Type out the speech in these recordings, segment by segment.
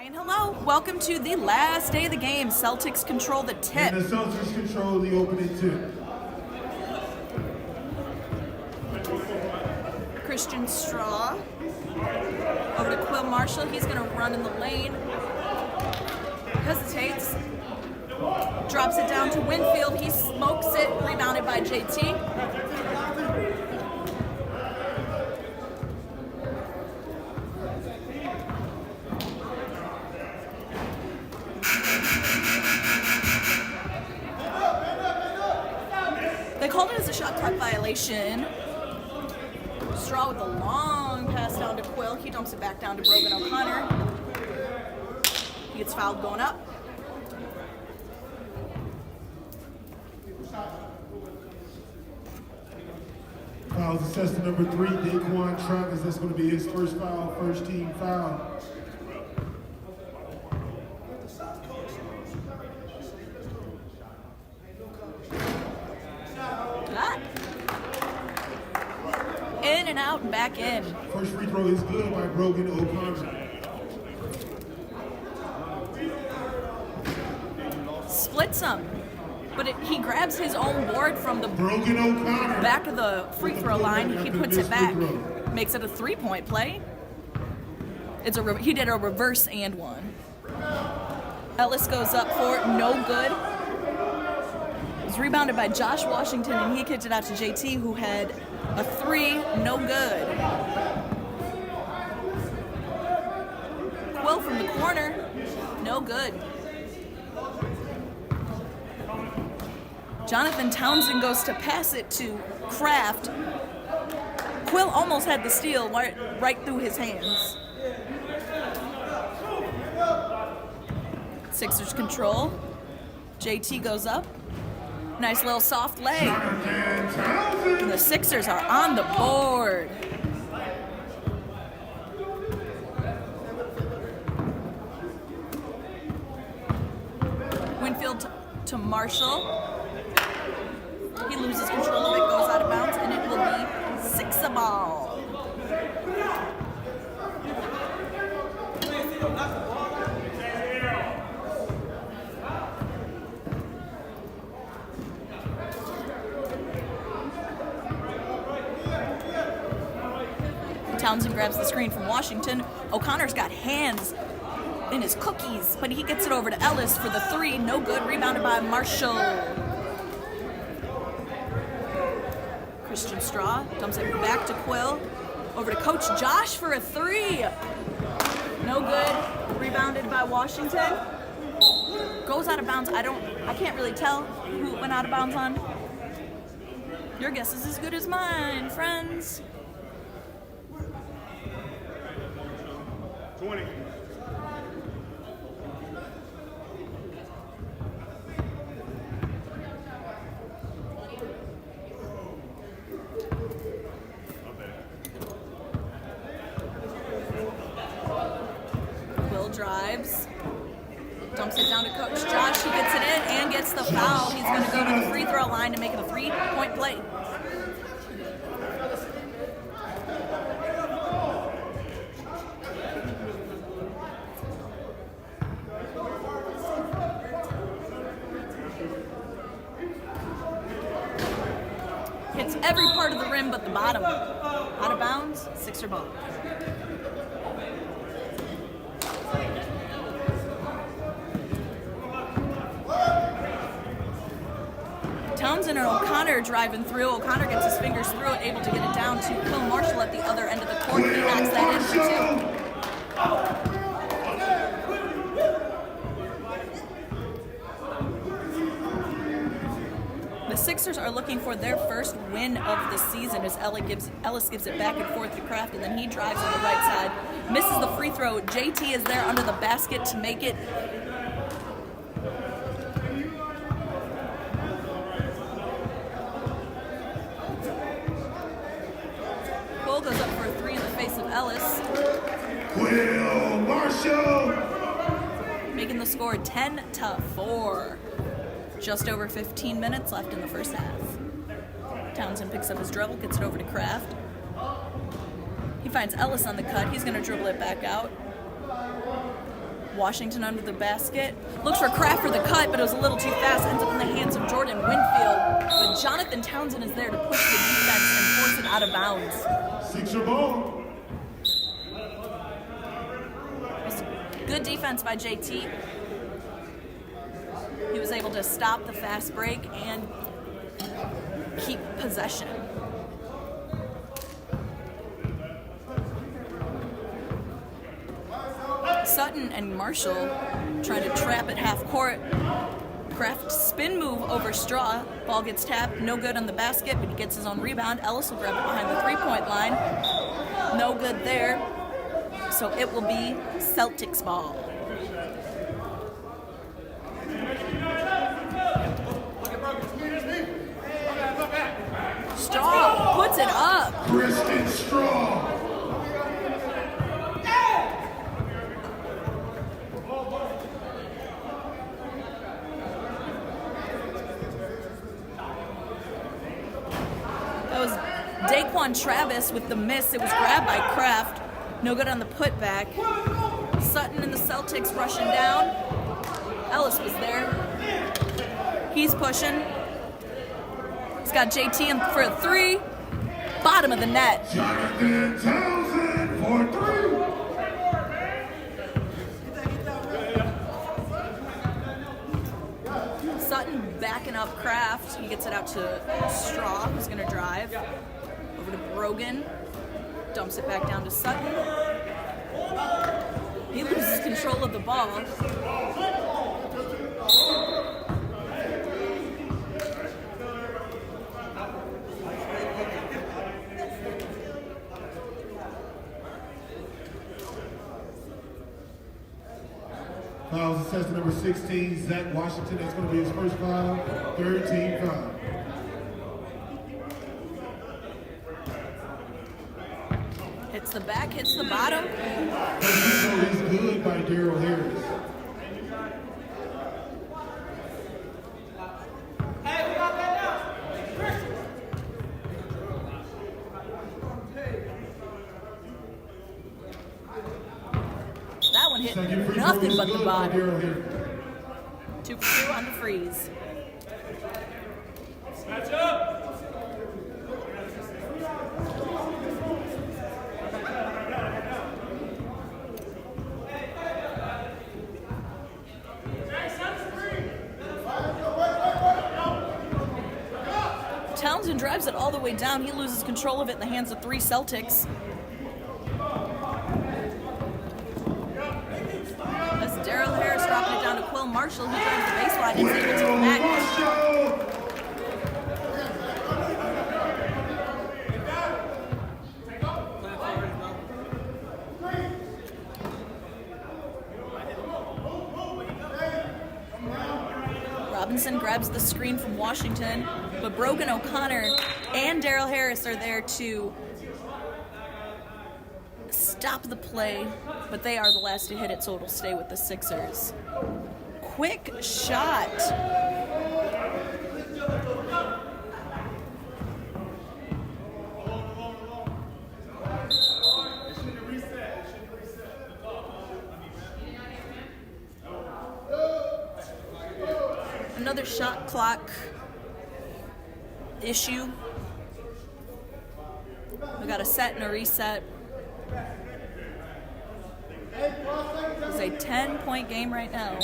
And hello, welcome to the last day of the game. Celtics control the tip. And the Celtics control the opening tip. Christian Straw over to Quill Marshall. He's going to run in the lane. Hesitates. Drops it down to Winfield. He smokes it. Rebounded by JT. They called it as a shot clock violation. Straw with a long pass down to Quill. He dumps it back down to Brogan O'Connor. He gets fouled going up. Fouls assessed to number 3, Daquan Travis. That's going to be his first foul, first team foul. In and out and back in. First free throw is good by Brogan O'Connor. Splits him. But he grabs his own board from the Brogan O'Connor back of the free throw line. He puts it back. Makes it a 3-point play. He did a reverse and one. Ellis goes up for it, no good. It was rebounded by Josh Washington, and he kicked it out to JT, who had a 3, no good. Quill from the corner, no good. Jonathan Townsend goes to pass it to Kraft. Quill almost had the steal right through his hands. Sixers control. JT goes up. Nice little soft lay. And the Sixers are on the board. Winfield to Marshall. He loses control of it, goes out of bounds, and it will be 6-ball. Townsend grabs the screen from Washington. O'Connor's got hands in his cookies, but he gets it over to Ellis for the 3. No good. Rebounded by Marshall. Christian Straw dumps it back to Quill. Over to Coach Josh for a 3. No good. Rebounded by Washington. Goes out of bounds. I can't really tell who it went out of bounds on. Your guess is as good as mine, friends. 20. Will drives, dumps it down to Coach Josh. He gets it in and gets the foul. He's going to go to the free throw line to make it a 3-point play. Hits every part of the rim but the bottom. Out of bounds, Sixer ball. Townsend and O'Connor driving through. O'Connor gets his fingers through it, able to get it down to Quill Marshall at the other end of the court. He knocks that in for 2. The Sixers are looking for their first win of the season as Ellis gives it back and forth to Kraft, and then he drives on the right side. Misses the free throw. JT is there under the basket to make it. Quill goes up for a 3 in the face of Ellis. Quill Marshall! Making the score 10-4. Just over 15 minutes left in the first half. Townsend picks up his dribble, gets it over to Kraft. He finds Ellis on the cut. He's going to dribble it back out. Washington under the basket. Looks for Kraft for the cut, but it was a little too fast. Ends up in the hands of Jordan Winfield. But Jonathan Townsend is there to push the defense and force it out of bounds. Sixer ball. Good defense by JT. He was able to stop the fast break and keep possession. Sutton and Marshall trying to trap at half court. Kraft spin move over Straw. Ball gets tapped, no good on the basket, but he gets his own rebound. Ellis will grab it behind the three-point line. No good there. So it will be Celtics ball. Straw puts it up. Kristen Straw. That was Daquan Travis with the miss. It was grabbed by Kraft. No good on the putback. Sutton and the Celtics rushing down. Ellis was there. He's pushing. He's got JT in for a three. Bottom of the net. Jonathan Townsend for three. Sutton backing up Kraft. He gets it out to Straw, who's going to drive. Over to Brogan. Dumps it back down to Sutton. He loses control of the ball. Fouls assessed to number 16, Zach Washington. That's going to be his first foul. Third team foul. Hits the back, hits the bottom. He's good by Daryl Harris. That one hit Second free throw nothing is but the good by bottom. Daryl Harris. 2 for 2 on the freeze. Match up! Townsend drives it all the way down. He loses control of it in the hands of 3 Celtics. That's Daryl Harris dropping it down to Quill Marshall, who drives the baseline and is able to connect. Robinson grabs the screen from Washington, but Brogan O'Connor and Daryl Harris are there to stop the play, but they are the last to hit it, so it'll stay with the Sixers. Quick shot. Another shot clock issue. We got a set and a reset. It's a 10-point game right now.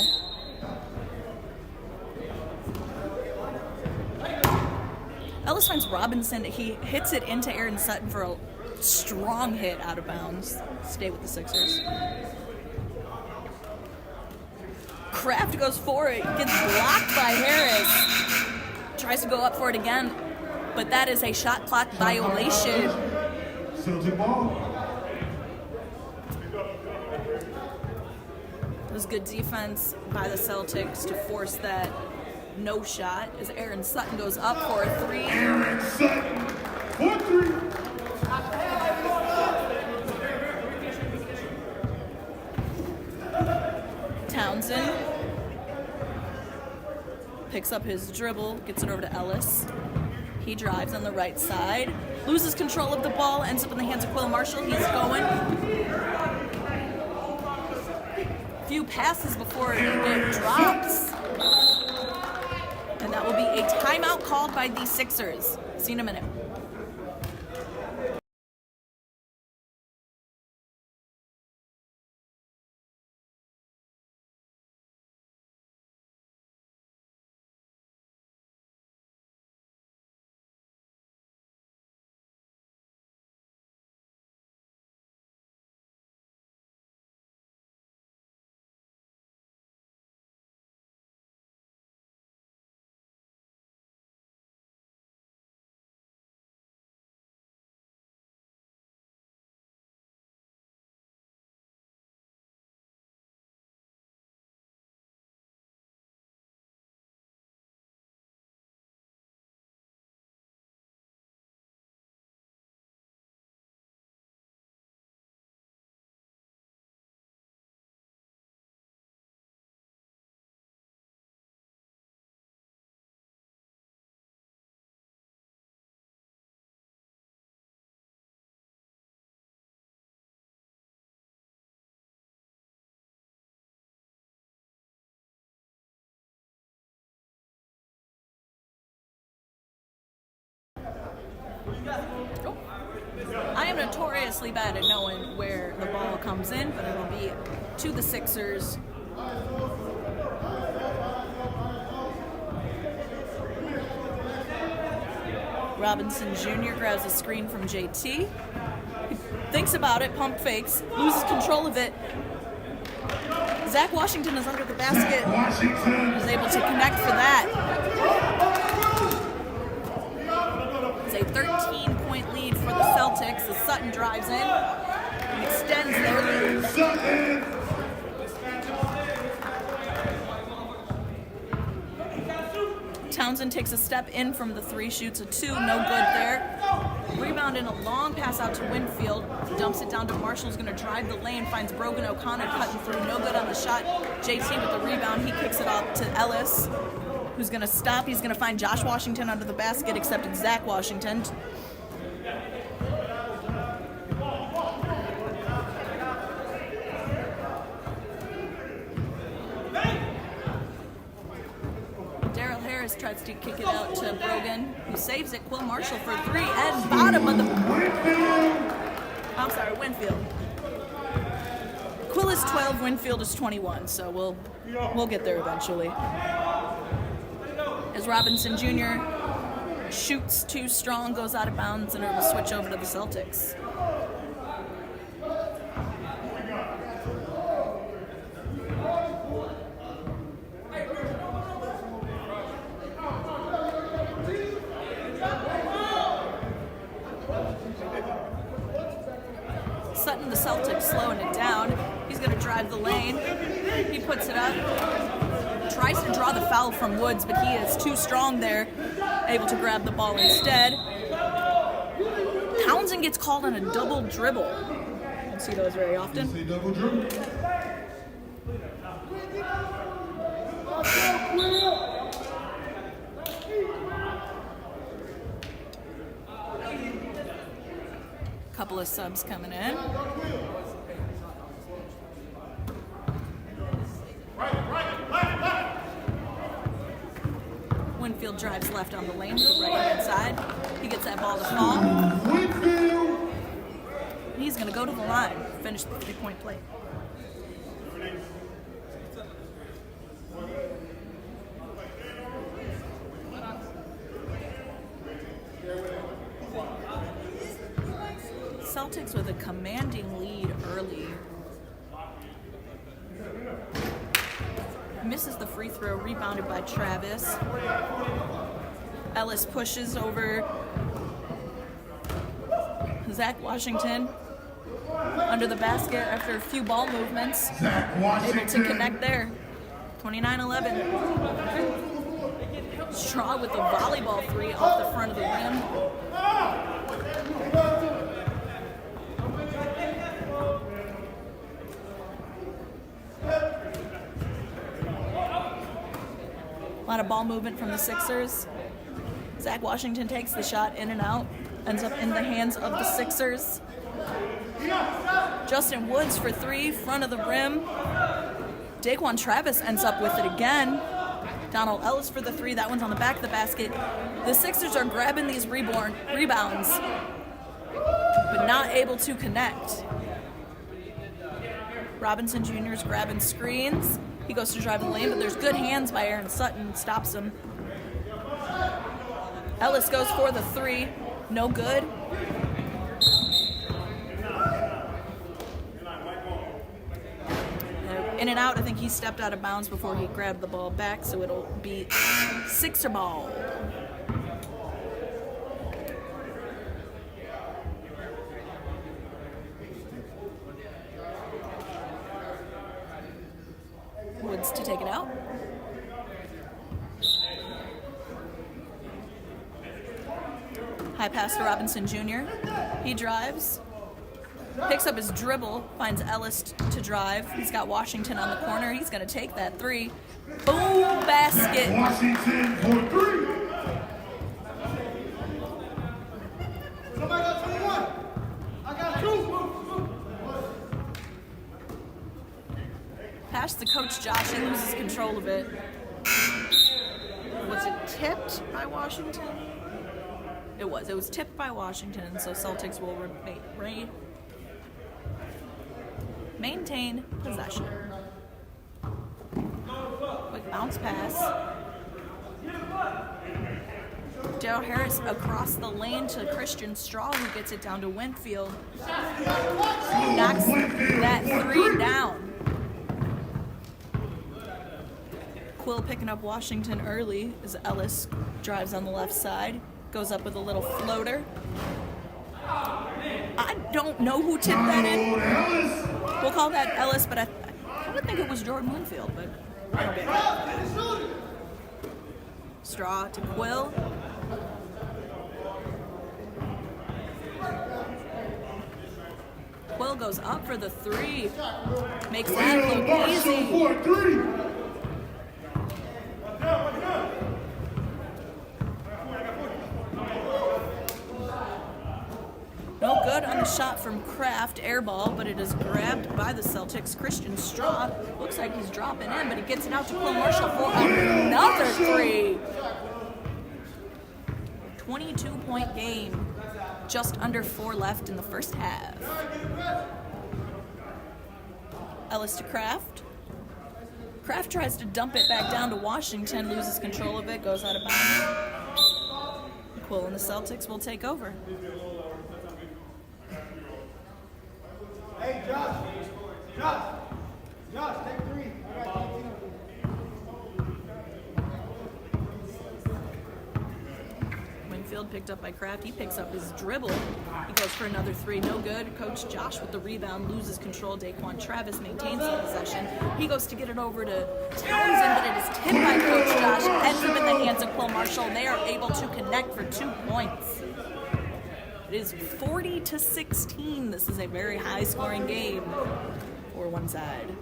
Ellis finds Robinson. He hits it into Aaron Sutton for a strong hit out of bounds. Stay with the Sixers. Kraft goes for it, gets blocked by Harris. Tries to go up for it again, but that is a shot clock violation. Celtic ball. It was good defense by the Celtics to force that no shot as Aaron Sutton goes up for a three. Aaron Sutton for three. Townsend picks up his dribble, gets it over to Ellis. He drives on the right side, loses control of the ball, ends up in the hands of Quill Marshall. He's going. few passes before it drops. And that will be a timeout called by the Sixers. See you in a minute. I am notoriously bad at knowing where the ball comes in, but it will be to the Sixers. Robinson Jr. grabs a screen from JT. He thinks about it, pump fakes, loses control of it. Zach Washington is under the basket. Is able to connect for that. It's a 13-point lead for the Celtics as Sutton drives in and extends their lead. Townsend takes a step in from the three, shoots a two, no good there. Rebound in a long pass out to Winfield, dumps it down to Marshall, who's going to drive the lane, finds Brogan O'Connor cutting through, no good on the shot. JT with the rebound, he kicks it off to Ellis, who's going to stop. He's going to find Josh Washington under the basket, except it's Zach Washington. Tries to kick it out to Brogan, who saves it. Quill Marshall for three, and bottom of the... Winfield. Quill is 12, Winfield is 21, so we'll get there eventually. As Robinson Jr. shoots too strong, goes out of bounds, and it will switch over to the Celtics. Sutton, the Celtics, slowing it down. He's going to drive the lane. He puts it up. Tries to draw the foul from Woods, but he is too strong there. Able to grab the ball instead. Townsend gets called on a double dribble. I don't see those very often. See double dribble. Couple of subs coming in. Winfield drives left on the lane to the right-hand side. He gets that ball to fall. Winfield. He's going to go to the line, finish the three-point play. Celtics with a commanding lead early. Misses the free throw, rebounded by Travis. Ellis pushes over Zach Washington under the basket after a few ball movements. Zach Washington. Able to connect there. 29-11. Straw with the volleyball three off the front of the rim. A lot of ball movement from the Sixers. Zach Washington takes the shot in and out. Ends up in the hands of the Sixers. Justin Woods for three, front of the rim. Daquan Travis ends up with it again. Donald Ellis for the 3. That one's on the back of the basket. The Sixers are grabbing these rebounds, but not able to connect. Robinson Jr. is grabbing screens. He goes to drive the lane, but there's good hands by Aaron Sutton. Stops him. Ellis goes for the 3. No good. In and out, I think he stepped out of bounds before he grabbed the ball back, so it'll be Sixer ball. Woods to take it out. High pass to Robinson Jr. He drives. Picks up his dribble, finds Ellis to drive. He's got Washington on the corner. He's going to take that 3. Boom, basket. Washington for 3. Somebody got 21. I got 2. Pass to Coach Josh. He loses control of it. Was it tipped by Washington? It was. It was tipped by Washington, so Celtics will maintain possession. Quick bounce pass. Daryl Harris across the lane to Christian Straw, who gets it down to Winfield. Knocks that 3 down. Quill picking up Washington early as Ellis drives on the left side. Goes up with a little floater. I don't know who tipped that in. We'll call that Ellis, but I kind of think it was Jordan Winfield, but I don't get it. Straw to Quill. Quill goes up for the 3. Makes that look easy. No good on the shot from Kraft, air ball, but it is grabbed by the Celtics. Christian Straw looks like he's dropping in, but he gets it out to Quill Marshall for another 3. 22-point game. Just under 4 left in the first half. Ellis to Kraft. Kraft tries to dump it back down to Washington, loses control of it, goes out of bounds. Quill and the Celtics will take over. Hey, Josh, take 3. I got 18. Winfield picked up by Kraft. He picks up his dribble. He goes for another 3. No good. Coach Josh with the rebound loses control. Daquan Travis maintains the possession. He goes to get it over to Townsend, but it is tipped by Coach Josh. Ends up in the hands of Quill Marshall. They are able to connect for 2 points. It is 40-16. This is a very high-scoring game for one side.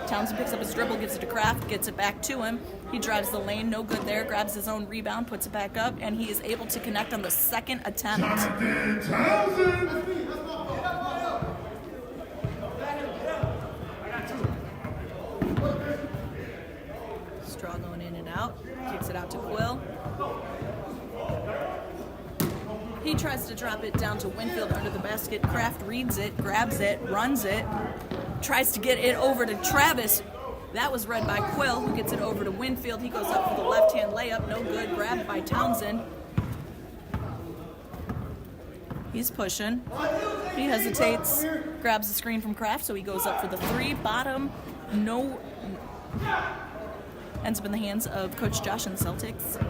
Townsend picks up his dribble, gives it to Kraft, gets it back to him. He drives the lane, no good there, grabs his own rebound, puts it back up, and he is able to connect on the second attempt. Jonathan Townsend. Straw going in and out, kicks it out to Quill. He tries to drop it down to Winfield under the basket. Kraft reads it, grabs it, runs it, tries to get it over to Travis. That was read by Quill, who gets it over to Winfield. He goes up for the left-hand layup, no good, grabbed by Townsend. He's pushing. He hesitates, grabs the screen from Kraft, so he goes up for the 3. Bottom, no. Ends up in the hands of Coach Josh and the Celtics.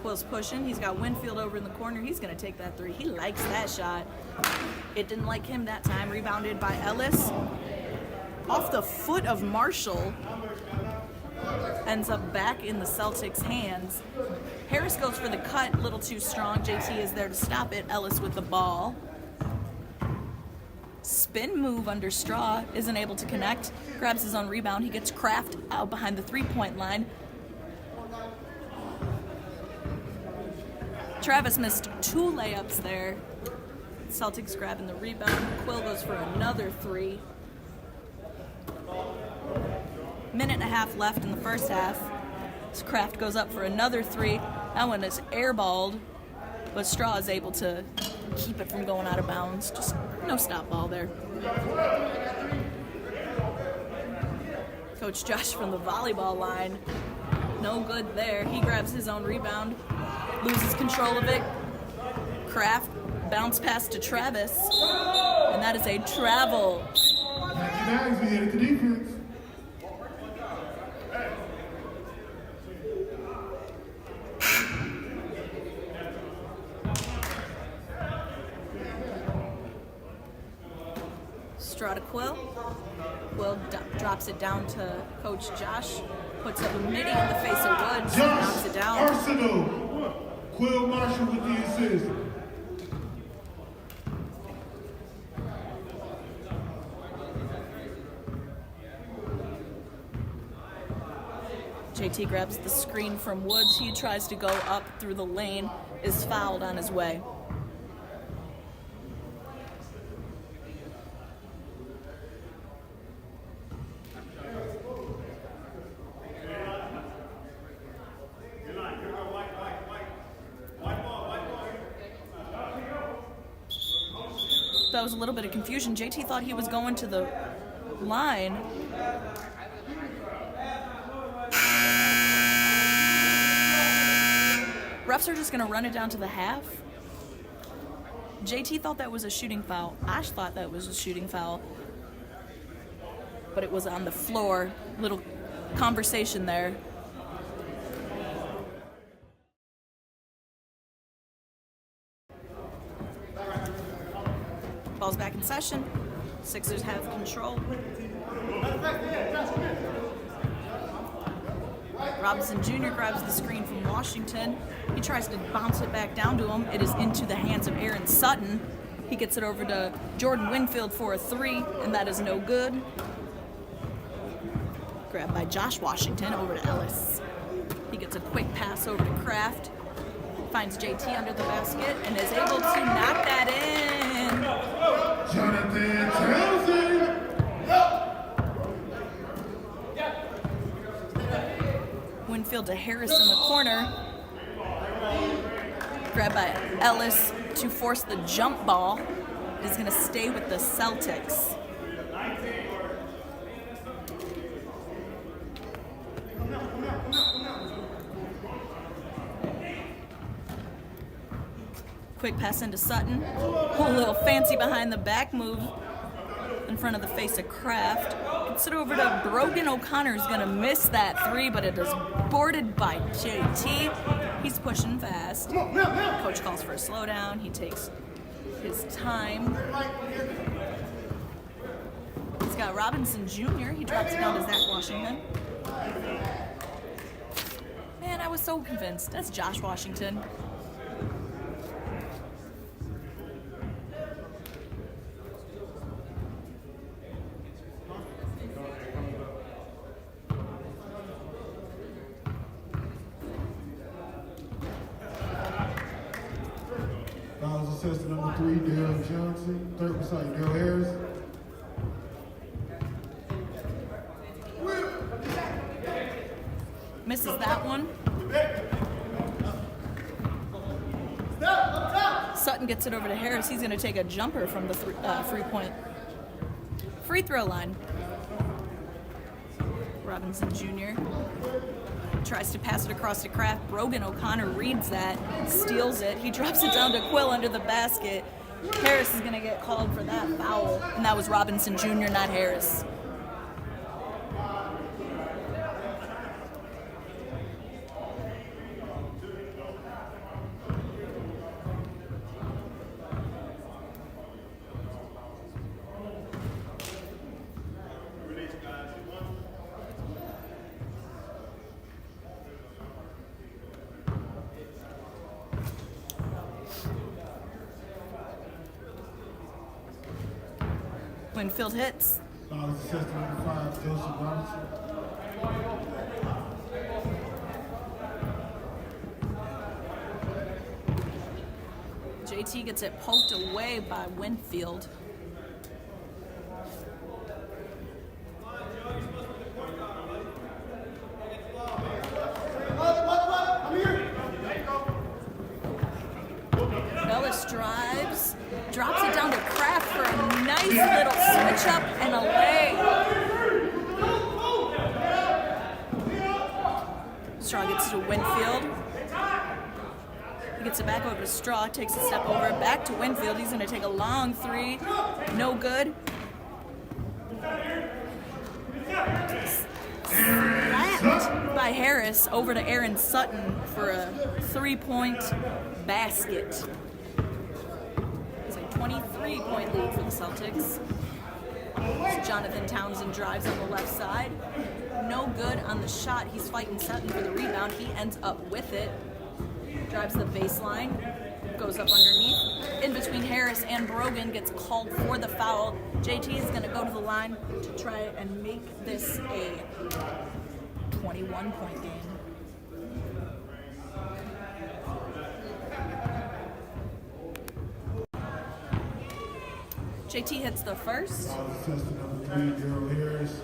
Quill's pushing. He's got Winfield over in the corner. He's going to take that 3. He likes that shot. It didn't like him that time. Rebounded by Ellis. Off the foot of Marshall. Ends up back in the Celtics' hands. Harris goes for the cut. A little too strong. JT is there to stop it. Ellis with the ball. Spin move under Straw. Isn't able to connect. Grabs his own rebound. He gets Kraft out behind the 3-point line. Travis missed 2 layups there. Celtics grabbing the rebound. Quill goes for another 3. Minute and a half left in the first half. This Kraft goes up for another three. That one is airballed, but Straw is able to keep it from going out of bounds. Just no stop ball there. Coach Josh from the volleyball line. No good there. He grabs his own rebound, loses control of it. Kraft bounce pass to Travis, and that is a travel. We headed to defense. Straw to Quill. Quill drops it down to Coach Josh. Puts up a midi in the face of Woods. Knocks it down. Arsenal. Quill Marshall with the assist. JT grabs the screen from Woods. He tries to go up through the lane, is fouled on his way. That was a little bit of confusion. JT thought he was going to the line. Refs are just going to run it down to the half. JT thought that was a shooting foul. Ash thought that was a shooting foul. But it was on the floor. Little conversation there. Ball's back in session. Sixers have control. Robinson Jr. grabs the screen from Washington. He tries to bounce it back down to him. It is into the hands of Aaron Sutton. He gets it over to Jordan Winfield for a three, and that is no good. Grabbed by Josh Washington over to Ellis. He gets a quick pass over to Kraft. Finds JT under the basket and is able to knock that in. Jonathan Townsend. Winfield to Harris in the corner. Grabbed by Ellis to force the jump ball. It is going to stay with the Celtics. Quick pass into Sutton. A little fancy behind the back move in front of the face of Kraft. Gets it over to Brogan. O'Connor's going to miss that three, but it is boarded by JT. He's pushing fast. Coach calls for a slowdown. He takes his time. He's got Robinson Jr. He drops it down to Zach Washington. Man, I was so convinced. That's Josh Washington. Assistant number 3, Daryl Johnson. Daryl Harris. Misses that one. Sutton gets it over to Harris. He's going to take a jumper from the free throw line. Robinson Jr. tries to pass it across to Kraft. Brogan O'Connor reads that, steals it. He drops it down to Quill under the basket. Harris is going to get called for that foul, and that was Robinson Jr., not Harris. Winfield hits. Assistant number 5, Joseph Robinson. JT gets it poked away by Winfield. nice little switch up and a lay. Straw gets to Winfield. He gets it back over to Straw, takes a step over, back to Winfield. He's going to take a long three. No good. Slapped by Harris over to Aaron Sutton for a 3-point basket. It's a 23-point lead for the Celtics. So Jonathan Townsend drives on the left side. No good on the shot. He's fighting Sutton for the rebound. He ends up with it. Drives the baseline. Goes up underneath. In between Harris and Brogan, gets called for the foul. JT is going to go to the line to try and make this a 21-point game. JT hits the first. Contestant number 3, Daryl Harris.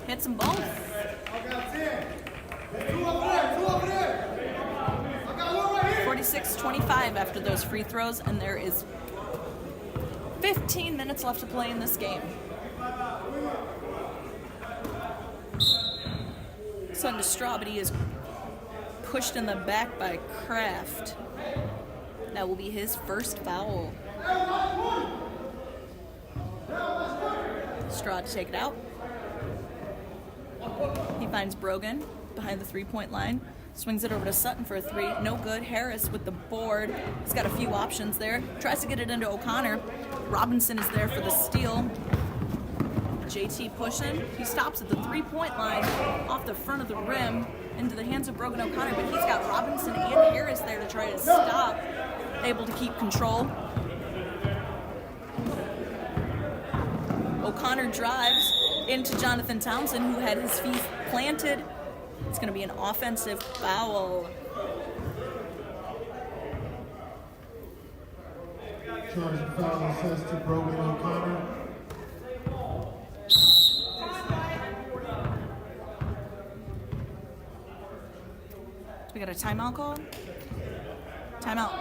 Hits them both. I got 10. Two over there. I got one right here. 46-25 after those free throws, and there is 15 minutes left to play in this game. Sutton to Straw, but he is pushed in the back by Kraft. That will be his first foul. Straw to take it out. He finds Brogan behind the 3-point line. Swings it over to Sutton for a 3. No good. Harris with the board. He's got a few options there. Tries to get it into O'Connor. Robinson is there for the steal. JT pushing. He stops at the 3-point line off the front of the rim into the hands of Brogan O'Connor, but he's got Robinson and Harris there to try to stop. Able to keep control. O'Connor drives into Jonathan Townsend, who had his feet planted. It's going to be an offensive foul. Charging foul assessed to Brogan O'Connor. We got a timeout call? Timeout.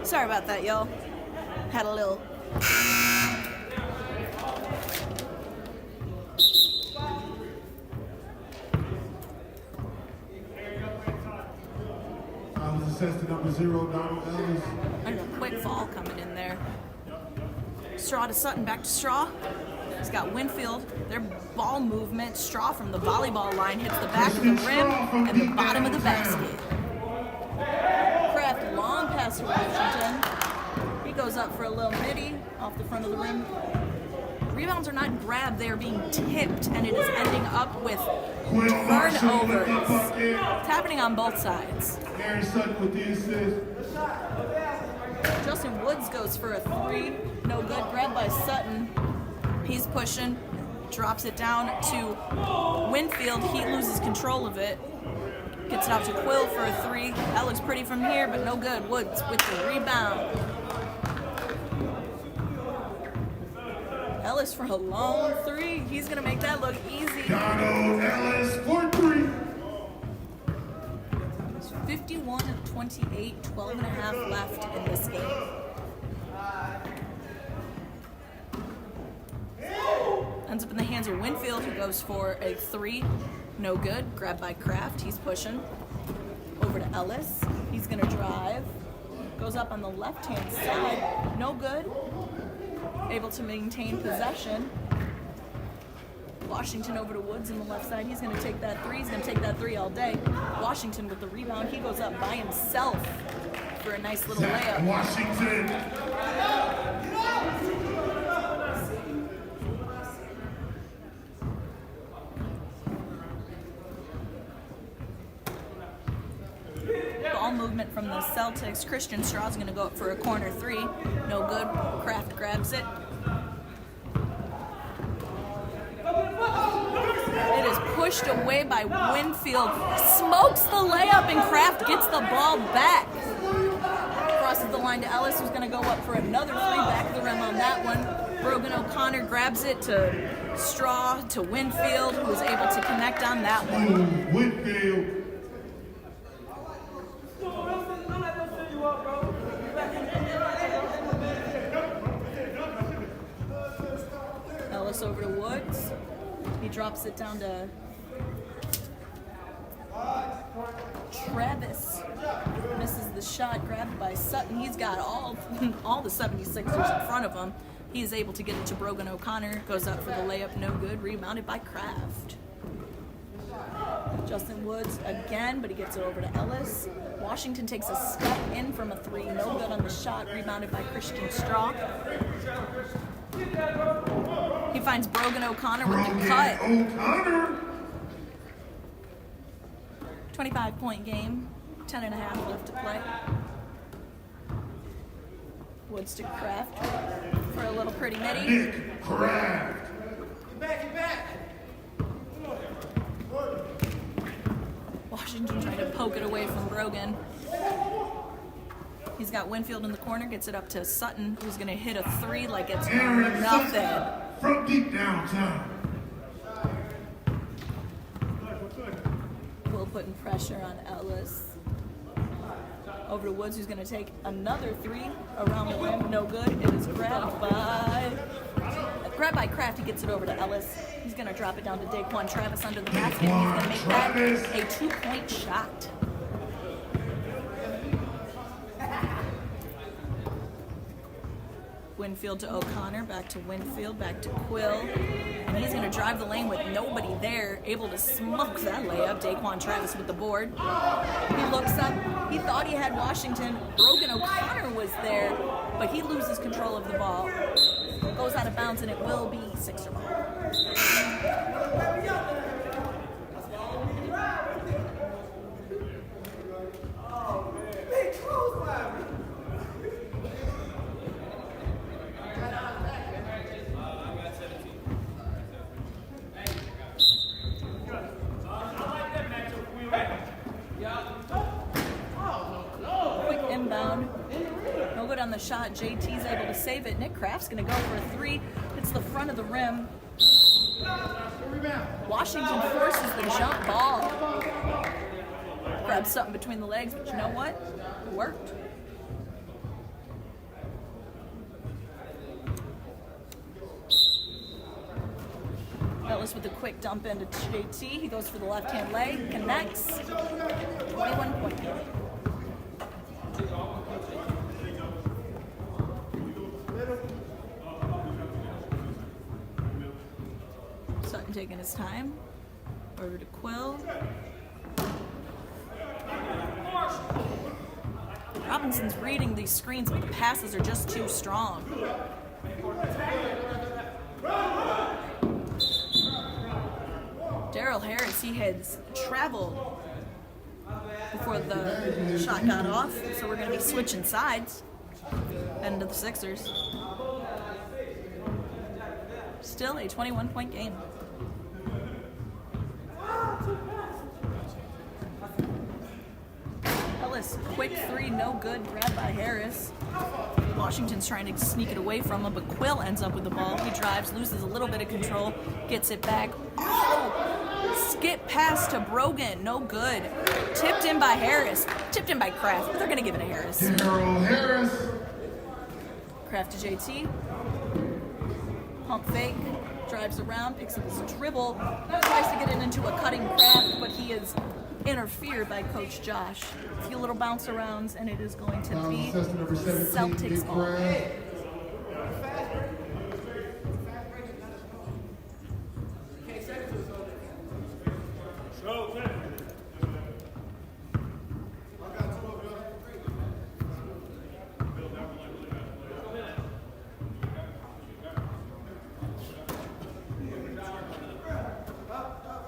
Sorry about that, y'all. Had a little. Foul is assessed to number 0, Donald Ellis. And a quick fall coming in there. Straw to Sutton, back to Straw. He's got Winfield. Their ball movement. Straw from the volleyball line hits the back of the rim and the bottom of the basket. Kraft long pass to Washington. He goes up for a little midi off the front of the rim. Rebounds are not grabbed, they are being tipped, and it is ending up with Quill Marshall with the turnovers. bucket. It's happening on both sides. Aaron Sutton with the assist. Justin Woods goes for a 3. No good. Grabbed by Sutton. He's pushing. Drops it down to Winfield. He loses control of it. Gets it out to Quill for a 3. That looks pretty from here, but no good. Woods with the rebound. Ellis for a long 3. He's going to make that look easy. Donald Ellis for 3. 51 of 28, 12 and a half left in this game. Ends up in the hands of Winfield, who goes for a 3. No good. Grabbed by Kraft. He's pushing. Over to Ellis. He's going to drive. Goes up on the left-hand side. No good. Able to maintain possession. Washington over to Woods on the left side. He's going to take that 3. He's going to take that 3 all day. Washington with the rebound. He goes up by himself for a nice little Zach layup. Washington. Ball movement from the Celtics. Christian Straw's going to go up for a corner 3. No good. Kraft grabs it. It is pushed away by Winfield. Smokes the layup, and Kraft gets the ball back. Crosses the line to Ellis, who's going to go up for another 3. Back of the rim on that one. Brogan O'Connor grabs it to Straw, to Winfield, who was able to connect on that one. Winfield. Ellis over to Woods. He drops it down to Travis. Misses the shot, grabbed by Sutton. He's got all the 76ers in front of him. He is able to get it to Brogan O'Connor. Goes up for the layup, no good. Rebounded by Kraft. Justin Woods again, but he gets it over to Ellis. Washington takes a step in from a 3. No good on the shot. Rebounded by Christian Straw. He finds Brogan O'Connor with the cut. O'Connor. 25-point game. 10 and a half left to play. Woods to Kraft for a little pretty mitty. Nick Kraft. Get back. Washington trying to poke it away from Brogan. He's got Winfield in the corner, gets it up to Sutton, who's going to hit a 3 like it's Aaron nothing. Sutton from deep downtown. Will putting pressure on Ellis. Over to Woods, who's going to take another 3 around the rim. No good. It is grabbed by Kraft. He gets it over to Ellis. He's going to drop it down to Daquan Travis under the basket. He's going to make that a 2-point shot. Winfield to O'Connor, back to Winfield, back to Quill. And he's going to drive the lane with nobody there, able to smoke that layup. Daquan Travis with the board. He looks up. He thought he had Washington. Brogan O'Connor was there, but he loses control of the ball. Goes out of bounds, and it will be Sixer ball. On the shot, JT's able to save it. Nick Kraft's going to go for a 3. Hits the front of the rim. Washington forces the jump ball. Grabs something between the legs, but you know what? It worked. Ellis with a quick dump into JT. He goes for the left-hand leg, connects. 21-point game. Sutton taking his time. Over to Quill. Robinson's reading these screens, but the passes are just too strong. Daryl Harris, he has traveled before the shot got off, so we're going to be switching sides. Heading to the Sixers. Still a 21-point game. Ellis, quick three, no good, grabbed by Harris. Washington's trying to sneak it away from him, but Quill ends up with the ball. He drives, loses a little bit of control, gets it back. Oh! Skip pass to Brogan, no good. Tipped in by Harris. Tipped in by Kraft, but they're going to give it to Harris. Daryl Harris. Kraft to JT. Pump fake. Drives around, picks up his dribble. Tries to get it into a cutting Kraft, but he is interfered by Coach Josh. A few little bounce arounds, and it is going to be Celtics ball.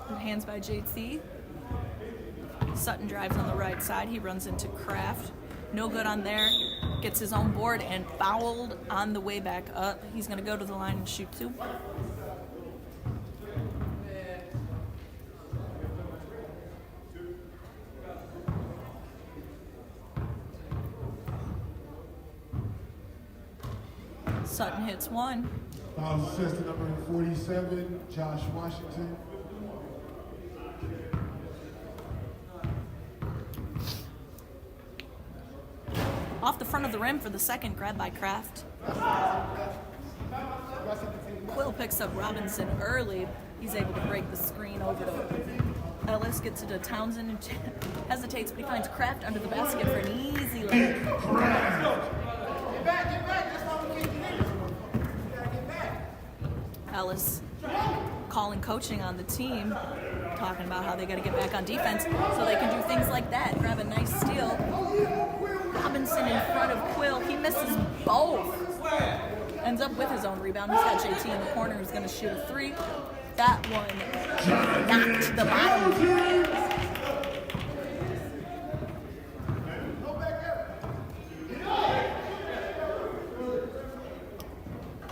Good hands by JT. Sutton drives on the right side. He runs into Kraft. No good on there. Gets his own board and fouled on the way back up. He's going to go to the line and shoot two. Sutton hits one. Foul assistant number 47, Josh Washington. Off the front of the rim for the second, grabbed by Kraft. Quill picks up Robinson early. He's able to break the screen over to Ellis, gets it to Townsend, and hesitates, but he finds Kraft under the basket for an easy layup. Get back. That's why we can't do this. You gotta get back. Ellis calling coaching on the team, talking about how they got to get back on defense so they can do things like that. Grab a nice steal. Robinson in front of Quill. He misses both. Ends up with his own rebound. He's got JT in the corner who's going to shoot a three. That one knocked the bottom.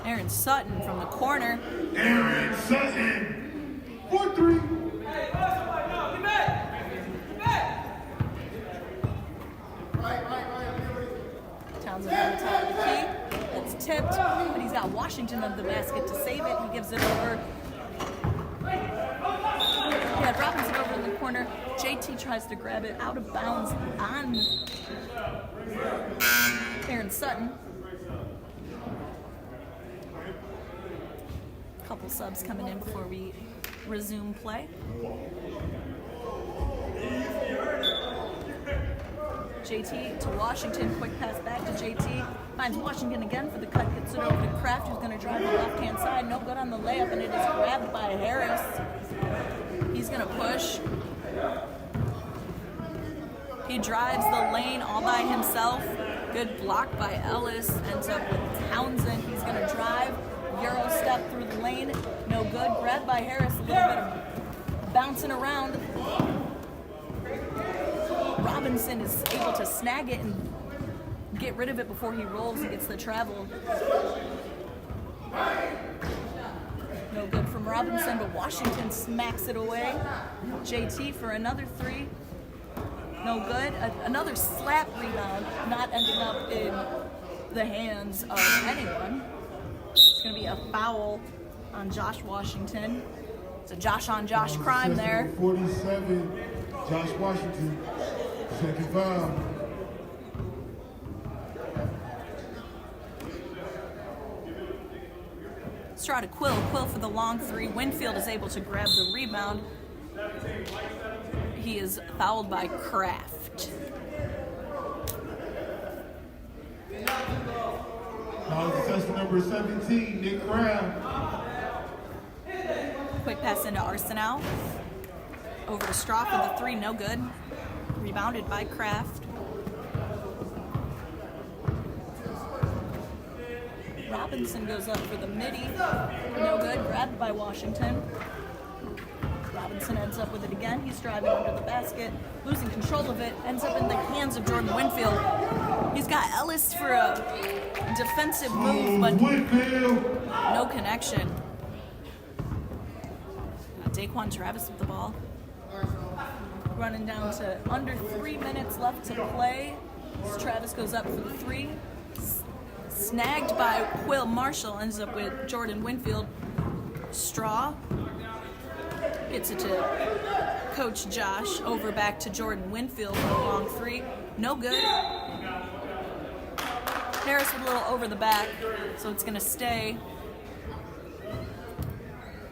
Aaron Sutton from the corner. Aaron Sutton. 4-3. Townsend on the top of the key. It's tipped, but he's got Washington under the basket to save it. He gives it over. He had Robinson over in the corner. JT tries to grab it out of bounds on Aaron Sutton. Couple subs coming in before we resume play. JT to Washington, quick pass back to JT, finds Washington again for the cut, gets it over to Kraft, who's going to drive the left-hand side, no good on the layup, and it is grabbed by Harris. He's going to push. He drives the lane all by himself. Good block by Ellis, ends up with Townsend. He's going to drive, Euro step through the lane, no good, grabbed by Harris, a little bit of bouncing around. Robinson is able to snag it and get rid of it before he rolls and gets the travel. No good from Robinson, but Washington smacks it away. JT for another three. No good. Another slap rebound, not ending up in the hands of anyone. It's going to be a foul on Josh Washington. It's a Josh on Josh crime there. 47, Josh Washington. Second foul. Straw to Quill. Quill for the long three. Winfield is able to grab the rebound. He is fouled by Kraft. Foul assistant number 17, Nick Kraft. Quick pass into Arsenal. Over to Straw for the three. No good. Rebounded by Kraft. Robinson goes up for the midi. No good. Grabbed by Washington. Robinson ends up with it again. He's driving under the basket, losing control of it, ends up in the hands of Jordan Winfield. He's got Ellis for a defensive move, but no connection. Daquan Travis with the ball. Running down to under 3 minutes left to play. As Travis goes up for the three. Snagged by Quill Marshall, ends up with Jordan Winfield. Straw gets it to Coach Josh, over back to Jordan Winfield for a long three. No good. Harris with a little over the back, so it's going to stay.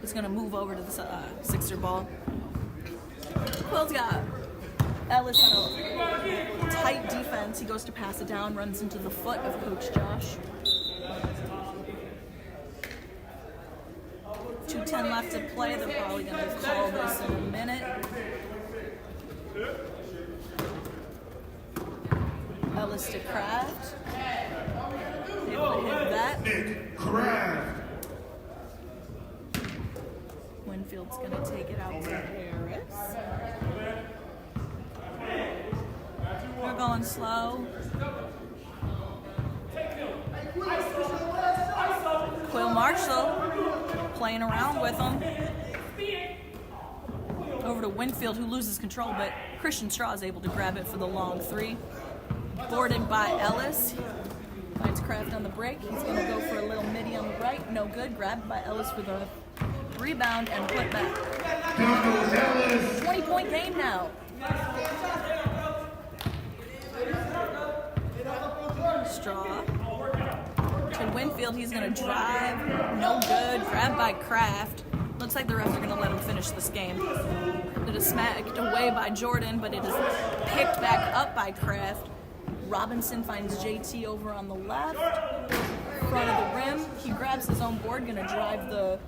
It's going to move over to the Sixer ball. Quill's got Ellis on a tight defense. He goes to pass it down, runs into the foot of Coach Josh. 2:10 left to play. They're probably going to call this in a minute. Ellis to Kraft. Able to hit that. Nick Kraft. Winfield's going to take it out to Harris. We're going slow. Quill Marshall playing around with him. Over to Winfield, who loses control, but Christian Straw is able to grab it for the long three. Boarded by Ellis. Finds Kraft on the break. He's going to go for a little midi on the right. No good. Grabbed by Ellis for the rebound and put back. 20-point game now. Straw to Winfield. He's going to drive. No good. Grabbed by Kraft. Looks like the refs are going to let him finish this game. It is smacked away by Jordan, but it is picked back up by Kraft. Robinson finds JT over on the left, front of the rim. He grabs his own board, going to drive the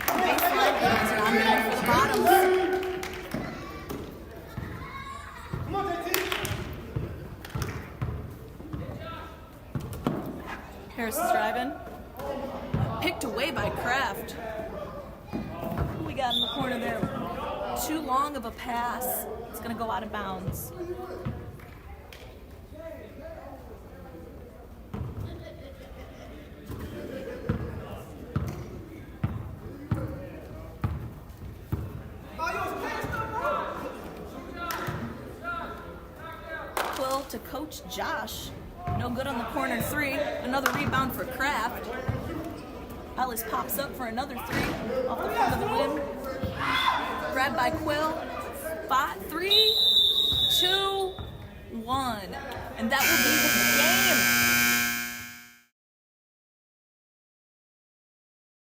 baseline. It's not good for the bottom. Come on, JT. Harris is driving. Picked away by Kraft. Who we got in the corner there? Too long of a pass. It's going to go out of bounds. Quill to Coach Josh. No good on the corner three. Another rebound for Kraft. Ellis pops up for another three off the front of the rim. Grabbed by Quill. 5, 3, 2, 1. And that will be the game.